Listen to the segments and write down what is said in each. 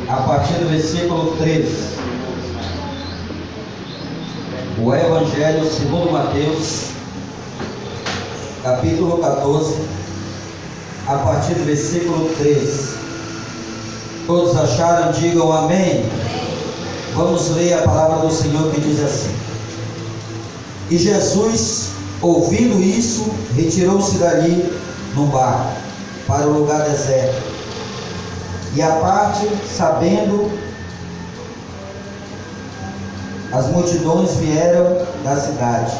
a partir do versículo 13. O Evangelho segundo Mateus, capítulo 14, a partir do versículo 13. Todos acharam? Digam amém. Vamos ler a palavra do Senhor que diz assim: E Jesus, ouvindo isso, retirou-se dali num barco para o lugar deserto. E à parte, sabendo, as multidões vieram da cidade,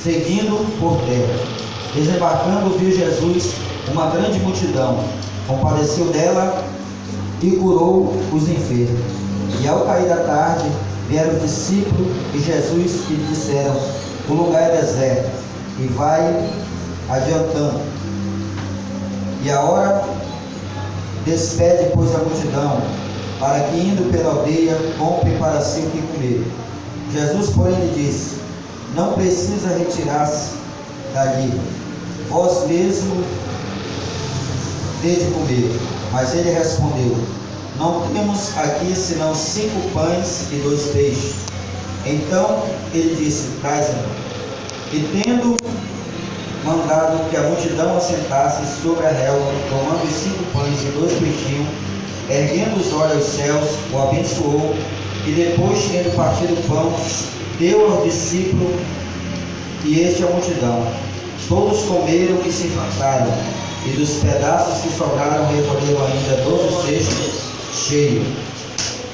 seguindo por terra. Desembarcando, viu Jesus uma grande multidão, compadeceu dela e curou os enfermos. E ao cair da tarde, vieram os discípulos e Jesus lhe disseram: O lugar é deserto, e vai adiantando. E a hora despede, pois, a multidão, para que, indo pela aldeia, compre para si o que comer. Jesus, porém, lhe disse: Não precisa retirar-se dali, vós mesmo dede comer. Mas ele respondeu: Não temos aqui senão 5 pães e 2 peixes. Então ele disse: Traz-me. E tendo mandado que a multidão assentasse sobre a relva, tomando os 5 pães e 2 peixinhos, erguendo os olhos aos céus, o abençoou, e depois, tendo partido o pão, deu aos discípulos e este à multidão. Todos comeram e se fartaram, e dos pedaços que sobraram recolheram ainda 12 cestos cheios.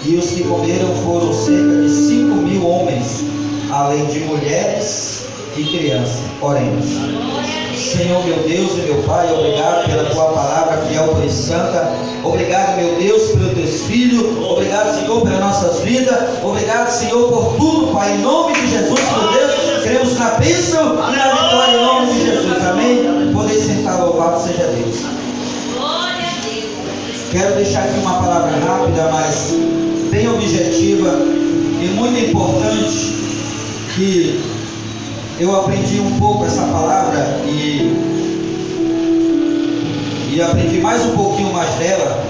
E os que comeram foram cerca de 5.000 homens, além de mulheres e crianças. Oremos. Senhor, meu Deus e meu Pai, obrigado pela tua palavra fiel, pura e santa. Obrigado, meu Deus, pelos teus filhos. Obrigado, Senhor, pelas nossas vidas. Obrigado, Senhor, por tudo, Pai. Em nome de Jesus, meu Deus, cremos na bênção e na vitória em nome de Jesus. Amém? Poder sentar, louvado seja Deus. Quero deixar aqui uma palavra rápida, mas bem objetiva e muito importante, que eu aprendi um pouco essa palavra e aprendi mais um pouquinho mais dela.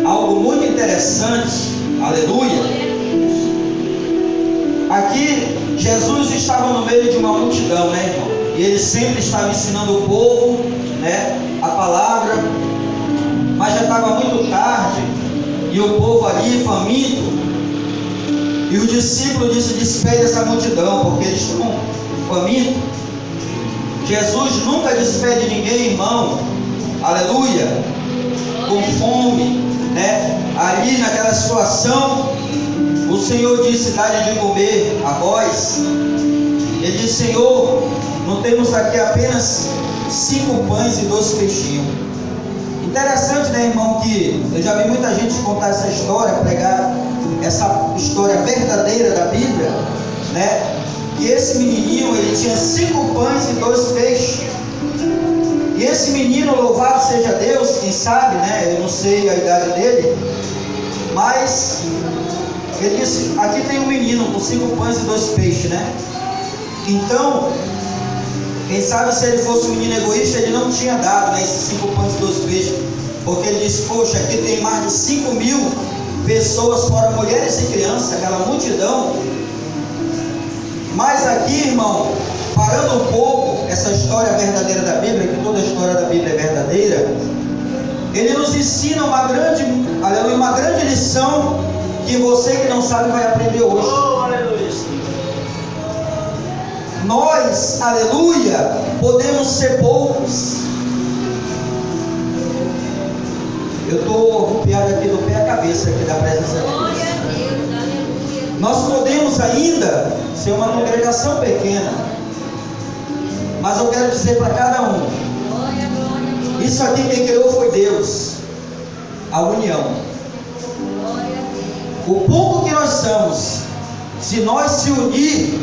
Algo muito interessante, aleluia. Aqui Jesus estava no meio de uma multidão, né, irmão? E ele sempre estava ensinando o povo, né, a palavra, mas já estava muito tarde e o povo ali faminto. E o discípulo disse: Despede essa multidão, porque eles estão famintos. Jesus nunca despede ninguém, irmão, aleluia, com fome, né? Ali naquela situação, o Senhor disse: Dá-lhe de comer a vós. Ele disse: Senhor, não temos aqui apenas 5 pães e 2 peixinhos. Interessante, né, irmão, que eu já vi muita gente contar essa história, pregar essa história verdadeira da Bíblia, né? E esse menininho, ele tinha 5 pães e 2 peixes. E esse menino, louvado seja Deus, quem sabe, né? Eu não sei a idade dele, mas ele disse: Aqui tem um menino com 5 pães e 2 peixes, né? Então, quem sabe, se ele fosse um menino egoísta, ele não tinha dado, né, esses 5 pães e 2 peixes, porque ele disse: Poxa, aqui tem mais de 5.000 pessoas, fora mulheres e crianças, aquela multidão. Mas aqui, irmão, parando um pouco essa história verdadeira da Bíblia, que toda a história da Bíblia é verdadeira, ele nos ensina uma grande lição que você que não sabe vai aprender hoje. Oh, aleluia. Nós, aleluia, podemos ser poucos. Eu estou arrupiado aqui do pé à cabeça aqui da presença de Deus. Nós podemos ainda ser uma congregação pequena, mas eu quero dizer para cada um: isso aqui quem criou foi Deus, a união. O pouco que nós somos, se nós se unir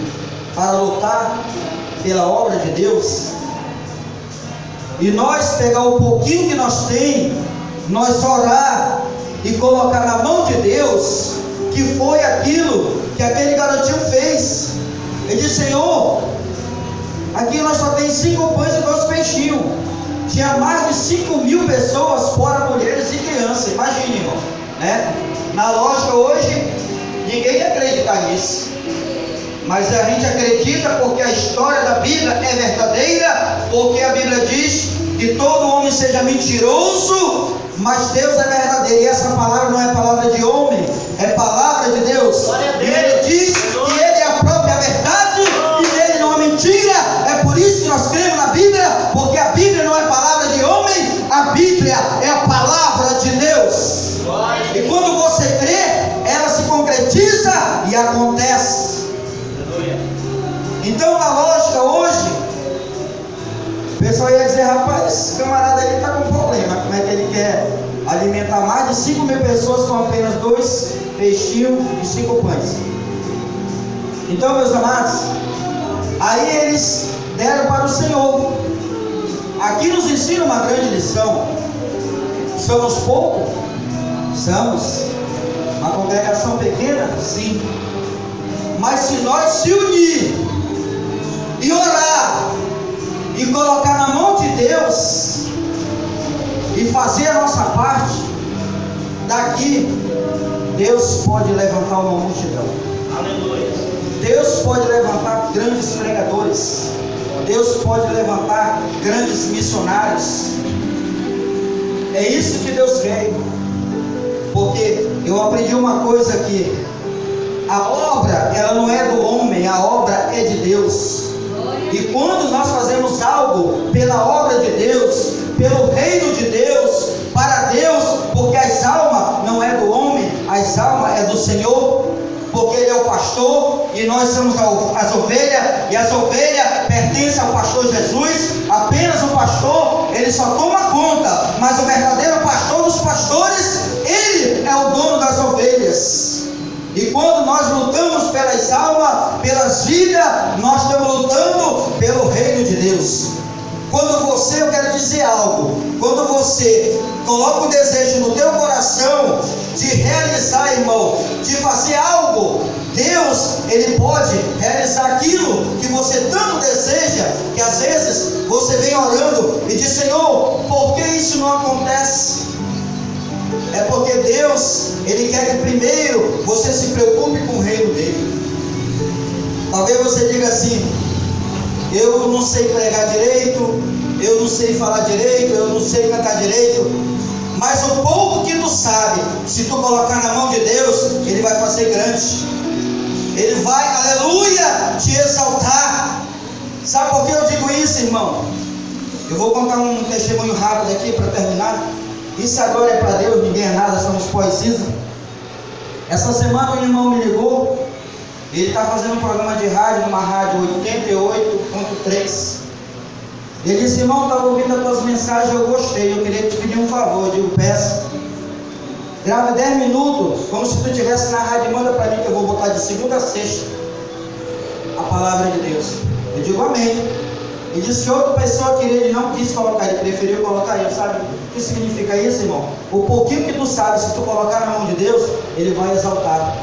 para lutar pela obra de Deus, e nós pegar o pouquinho que nós temos, nós orar e colocar na mão de Deus, que foi aquilo que aquele garotinho fez. Ele disse: Senhor, aqui nós só tem 5 pães e 2 peixinhos. Tinha mais de 5.000 pessoas, fora mulheres e crianças. Imagine, irmão, né? Na lógica hoje, ninguém acredita nisso. Mas a gente acredita porque a história da Bíblia é verdadeira, porque a Bíblia diz que todo homem seja mentiroso, mas Deus é verdadeiro. E essa palavra não é palavra de homem, é palavra de Deus. E Ele diz que Ele é a própria verdade, e Ele não é mentira. É por isso que nós cremos na Bíblia, porque a Bíblia não é palavra de homem, a Bíblia é a palavra de Deus. E quando você crê, ela se concretiza e acontece. Então, na lógica hoje, o pessoal ia dizer: rapaz, esse camarada aí está com problema. Como é que ele quer alimentar mais de 5.000 pessoas com apenas 2 peixinhos e 5 pães? Então, meus amados, aí eles deram para o Senhor. Aqui nos ensina uma grande lição. Somos poucos? Somos. Uma congregação pequena? Sim. Mas se nós se unir e orar e colocar na mão de Deus e fazer a nossa parte, daqui Deus pode levantar uma multidão. Aleluia. Deus pode levantar grandes pregadores. Deus pode levantar grandes missionários. É isso que Deus quer. Porque eu aprendi uma coisa aqui: a obra, ela não é do homem, a obra é de Deus. E quando nós fazemos algo pela obra de Deus, pelo reino de Deus, para Deus, porque as almas não é do homem, as almas é do Senhor, porque Ele é o pastor e nós somos as ovelhas, e as ovelhas pertencem ao pastor Jesus. Apenas o pastor, ele só toma conta, mas o verdadeiro pastor dos pastores, Ele é o dono das ovelhas. E quando nós lutamos pelas almas, pelas vidas, nós estamos lutando pelo reino de Deus. Quando você, eu quero dizer algo, quando você coloca o desejo no teu coração de realizar, irmão, de fazer algo, Deus, Ele pode realizar aquilo que você tanto deseja, que às vezes você vem orando e diz: Senhor, por que isso não acontece? É porque Deus, Ele quer que primeiro você se preocupe com o reino dEle. Talvez você diga assim: eu não sei pregar direito, eu não sei falar direito, eu não sei cantar direito. Mas o pouco que tu sabe, se tu colocar na mão de Deus, Ele vai fazer grande. Ele vai, aleluia, te exaltar. Sabe por que eu digo isso, irmão? Eu vou contar um testemunho rápido aqui para terminar. Isso agora é para Deus, ninguém é nada, somos pós-cisa. Essa semana um irmão me ligou. Ele está fazendo um programa de rádio, numa rádio 88.3. Ele disse: irmão, estava ouvindo as tuas mensagens, eu gostei, eu queria te pedir um favor. Eu digo: peço. Grava 10 minutos, como se tu estivesse na rádio, manda para mim que eu vou botar de segunda a sexta a palavra de Deus. Eu digo: amém. E disse que outra pessoa queria, ele não quis colocar, ele preferiu colocar eu. Sabe o que significa isso, irmão? O pouquinho que tu sabe, se tu colocar na mão de Deus, Ele vai exaltar.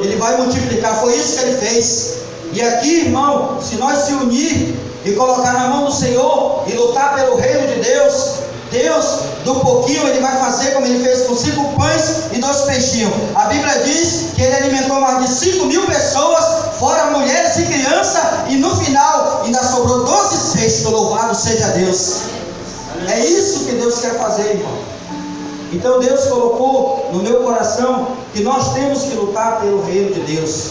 Ele vai multiplicar. Foi isso que Ele fez. E aqui, irmão, se nós se unir e colocar na mão do Senhor e lutar pelo reino de Deus, Deus, do pouquinho, Ele vai fazer como Ele fez com 5 pães e 2 peixinhos. A Bíblia diz que Ele alimentou mais de 5.000 pessoas, fora mulheres e crianças, e no final ainda sobrou 12 cestos. Louvado seja Deus. É isso que Deus quer fazer, irmão. Então Deus colocou no meu coração que nós temos que lutar pelo reino de Deus.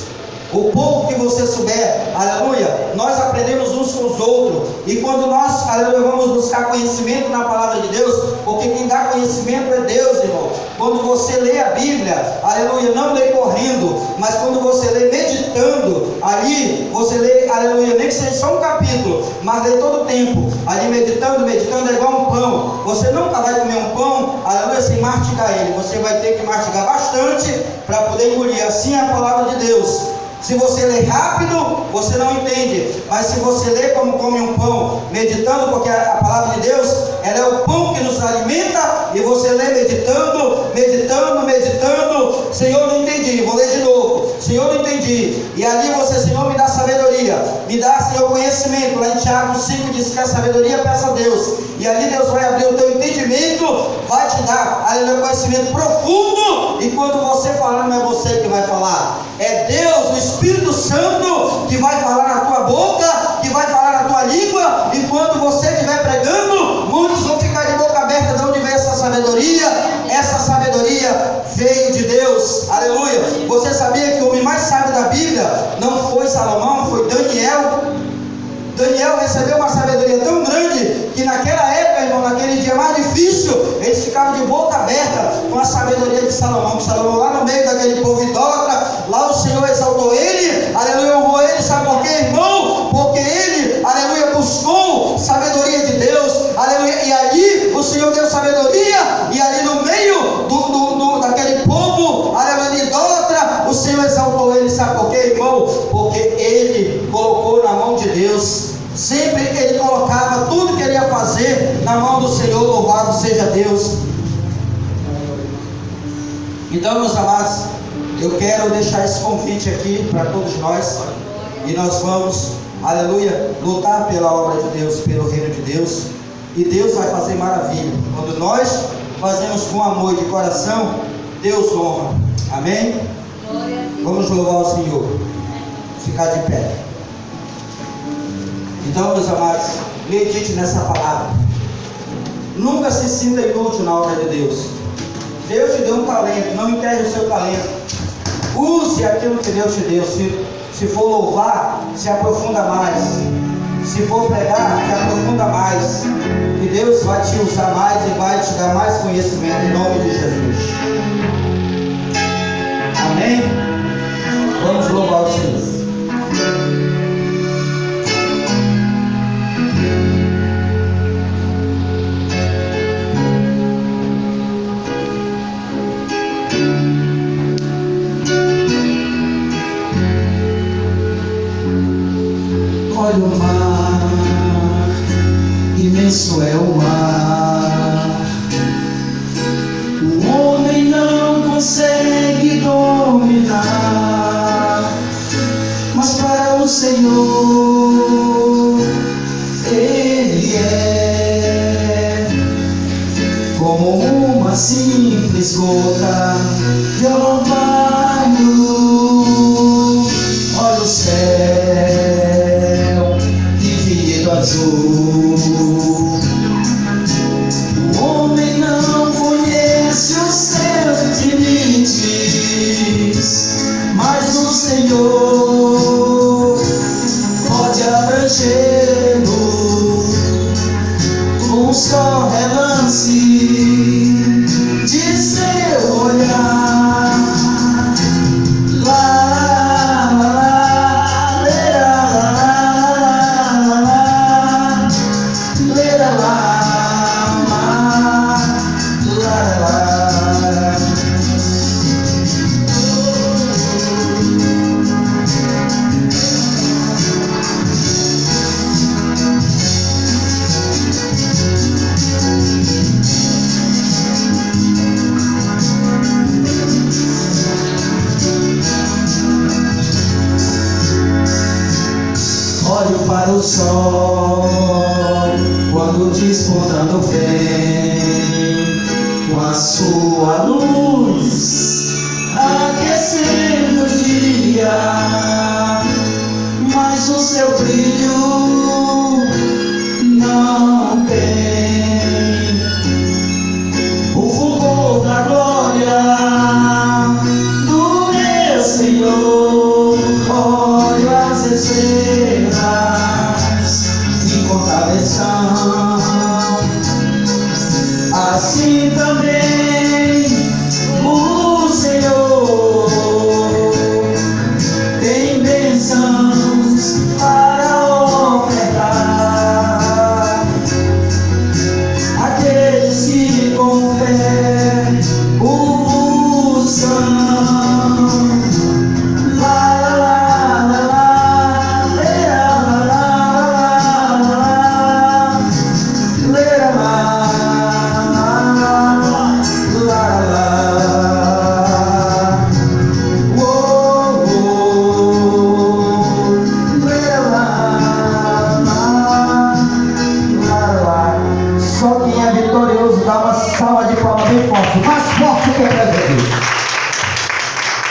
O pouco que você souber, aleluia, nós aprendemos uns com os outros. E quando nós, aleluia, vamos buscar conhecimento na palavra de Deus, porque quem dá conhecimento é Deus, irmão. Quando você lê a Bíblia, aleluia, não lê correndo, mas quando você lê meditando, ali você lê, aleluia, nem que seja só um capítulo, mas lê todo o tempo, ali meditando é igual um pão. Você nunca vai comer um pão, aleluia, sem mastigar ele. Você vai ter que mastigar bastante para poder engolir. Assim é a palavra de Deus. Se você lê rápido, você não entende. Mas se você lê como come um pão, meditando, porque a palavra de Deus, ela é o pão que nos alimenta, e você lê meditando, Senhor, não entendi, vou ler de novo. Senhor, não entendi. E ali você: Senhor, me dá sabedoria, me dá, Senhor, conhecimento. Lá em Tiago 5 diz que a sabedoria peça a Deus. E ali Deus vai abrir o teu entendimento, vai te dar, aleluia, conhecimento profundo. E quando você falar, não é você que vai falar, é Deus, o Espírito Santo, que vai falar na tua boca, que vai falar na tua língua. E quando você estiver pregando, muitos vão ficar de boca aberta. De onde vem essa sabedoria? Essa sabedoria veio de Deus, aleluia. Você sabia que o homem mais sábio da Bíblia não foi Salomão, foi Daniel? Daniel recebeu uma sabedoria tão grande que naquela época, irmão, naquele dia mais difícil, eles ficavam de boca aberta com a sabedoria de Salomão. Salomão, lá no meio daquele povo idólatra, lá o Senhor exaltou ele, aleluia, honrou ele. Sabe por quê, irmão? Porque ele, aleluia, buscou sabedoria de Deus, aleluia, e ali o Senhor deu sabedoria, e ali no meio daquele povo, aleluia, idólatra, o Senhor exaltou ele. Sabe por quê, irmão? Porque ele colocou na mão de Deus. Sempre ele colocava tudo que ele ia fazer na mão do Senhor. Louvado seja Deus. Então, meus amados, eu quero deixar esse convite aqui para todos nós, e nós vamos, aleluia, lutar pela obra de Deus, pelo reino de Deus, e Deus vai fazer maravilha. Quando nós fazemos com amor e de coração, Deus honra. Amém? Vamos louvar o Senhor. Ficar de pé. Então, meus amados, medite nessa palavra. Nunca se sinta inútil na obra de Deus. Deus te deu um talento, não enterre o seu talento. Use aquilo que Deus te deu. Se for louvar, se aprofunda mais. Se for pregar, se aprofunda mais. Que Deus vai te usar mais e vai te dar mais conhecimento em nome de Jesus. Amém? Vamos louvar o Senhor. Olha o mar, imenso é o mar. O homem não consegue dominar, mas para o Senhor Ele é como uma simples gota de orvalho. Olha o céu dividido azul. O homem não conhece os seus limites, mas o Senhor pode abrangê-lo com um só relance de seu olhar. Olho para o sol quando despontando vem, com a sua luz aquecendo o dia, mas o seu brilho não tem o fulgor da glória do meu Senhor. Olho as estrelas incontáveis são, assim também o Senhor tem bênçãos para ofertar àqueles que com fé o buscam. forte que